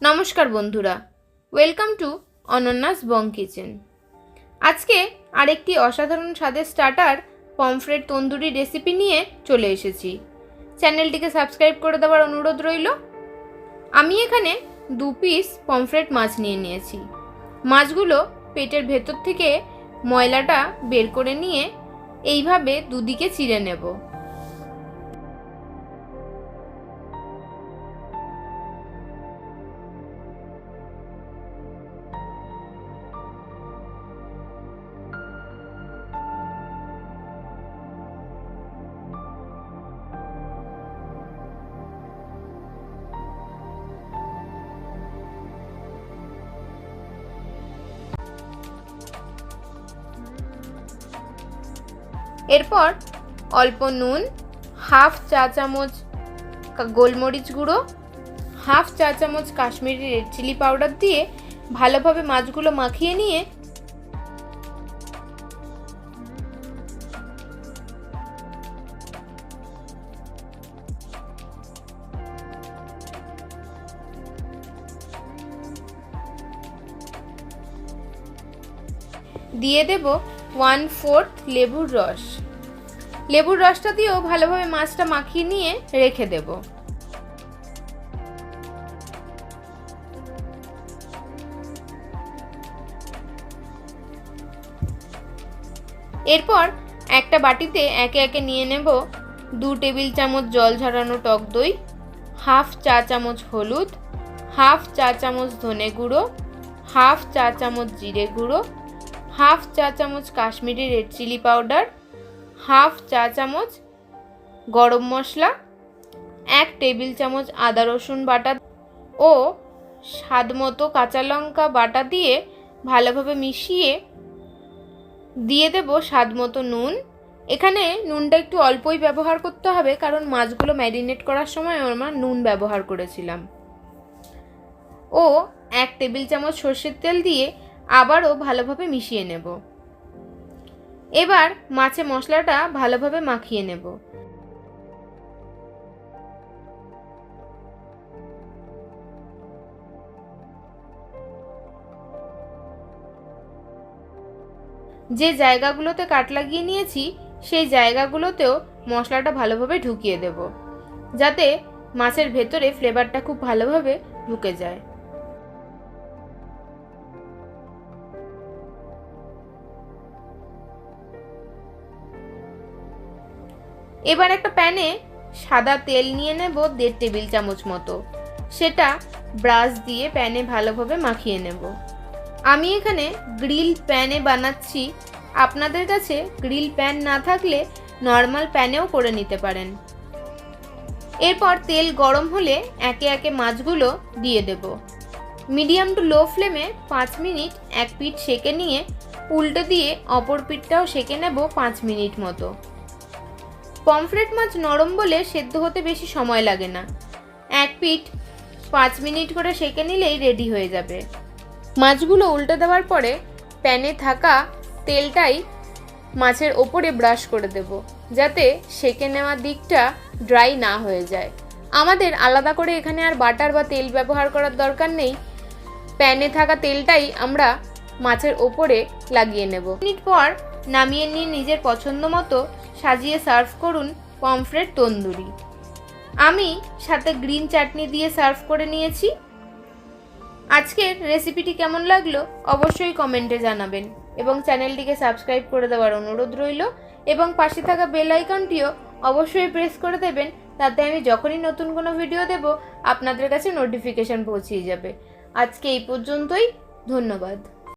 নমস্কার বন্ধুরা, welcome to অনন্যাস Bong kitchen. আজকে আরেকটি অসাধারণ স্বাদের স্টার্টার পমফ্রেট তন্দুরি রেসিপি নিয়ে চলে এসেছি। চ্যানেলটিকে সাবস্ক্রাইব করে দেওয়ার অনুরোধ রইল। আমি এখানে 2 পিস পমফ্রেট মাছ নিয়ে নিয়েছি। মাছগুলো পেটের ভেতর থেকে ময়লাটা বের করে নিয়ে এইভাবে দুদিকে চিড়ে নেব। এরপর অল্প নুন, হাফ চা চামচ গোলমরিচ গুঁড়ো, হাফ চা চামচ কাশ্মীরি রেড চিলি পাউডার দিয়ে ভালোভাবে মাছগুলো মাখিয়ে নিয়ে দিয়ে দেব 1/4 লেবুর রস। লেবুর রসটা দিয়েও ভালোভাবে মাছটা মাখিয়ে নিয়ে রেখে দেব। এরপর একটা বাটিতে একে একে নিয়ে নেব 2 টেবিল চামচ জল ঝরানো টক দই, হাফ চা চামচ হলুদ, হাফ চা চামচ ধনে গুঁড়ো, হাফ চা চামচ জিরে গুঁড়ো, হাফ চা চামচ Kashmiri red chilli powder, half চা চামচ গরম মশলা, 1 টেবিল চামচ আদা রসুন বাটা ও স্বাদমতো কাঁচা লঙ্কা বাটা দিয়ে ভালোভাবে মিশিয়ে দিয়ে দেব স্বাদমতো নুন। এখানে নুনটা একটু অল্পই ব্যবহার করতে হবে, কারণ মাছগুলো ম্যারিনেট করার সময় আমরা নুন ব্যবহার করেছিলাম। ও 1 টেবিল চামচ সর্ষের তেল দিয়ে আবারও ভালোভাবে মিশিয়ে নেব। এবার মাছে মশলাটা ভালোভাবে মাখিয়ে নেব। যে জায়গাগুলোতে কাট লাগিয়ে নিয়েছি সেই জায়গাগুলোতেও মশলাটা ভালোভাবে ঢুকিয়ে দেব, যাতে মাছের ভেতরে ফ্লেভারটা খুব ভালোভাবে ঢুকে যায়। এবার একটা প্যানে সাদা তেল নিয়ে নেব 1.5 টেবিল চামচ মতো। সেটা ব্রাশ দিয়ে প্যানে ভালোভাবে মাখিয়ে নেব। আমি এখানে গ্রিল প্যানে বানাচ্ছি, আপনাদের কাছে গ্রিল প্যান না থাকলে নর্মাল প্যানেও করে নিতে পারেন। এরপর তেল গরম হলে একে একে মাছগুলো দিয়ে দেব। মিডিয়াম টু লো ফ্লেমে 5 মিনিট এক পিঠ সেঁকে নিয়ে উল্টে দিয়ে অপর পিঠটাও সেঁকে নেব 5 মিনিট মতো। পমফ্রেট মাছ নরম বলে সেদ্ধ হতে বেশি সময় লাগে না। এক পিঠ 5 মিনিট করে সেঁকে নিলেই রেডি হয়ে যাবে। মাছগুলো উল্টে দেওয়ার পরে প্যানে থাকা তেলটাই মাছের ওপরে ব্রাশ করে দেব, যাতে সেঁকে নেওয়া দিকটা ড্রাই না হয়ে যায়। আমাদের আলাদা করে এখানে আর বাটার বা তেল ব্যবহার করার দরকার নেই। প্যানে থাকা তেলটাই আমরা মাছের ওপরে লাগিয়ে নেব। মিনিট পর নামিয়ে নিয়ে নিজের পছন্দ মতো সাজিয়ে সার্ভ করুন পমফ্রেট তন্দুরি। আমি সাথে গ্রিন চাটনি দিয়ে সার্ভ করে নিয়েছি। আজকের রেসিপিটি কেমন লাগলো অবশ্যই কমেন্টে জানাবেন এবং চ্যানেলটিকে সাবস্ক্রাইব করে দেওয়ার অনুরোধ রইল এবং পাশে থাকা বেল আইকনটিও অবশ্যই প্রেস করে দেবেন, তাতে আমি যখনই নতুন কোনো ভিডিও দেব আপনাদের কাছে নোটিফিকেশন পৌঁছে যাবে। আজকে এই পর্যন্তই, ধন্যবাদ।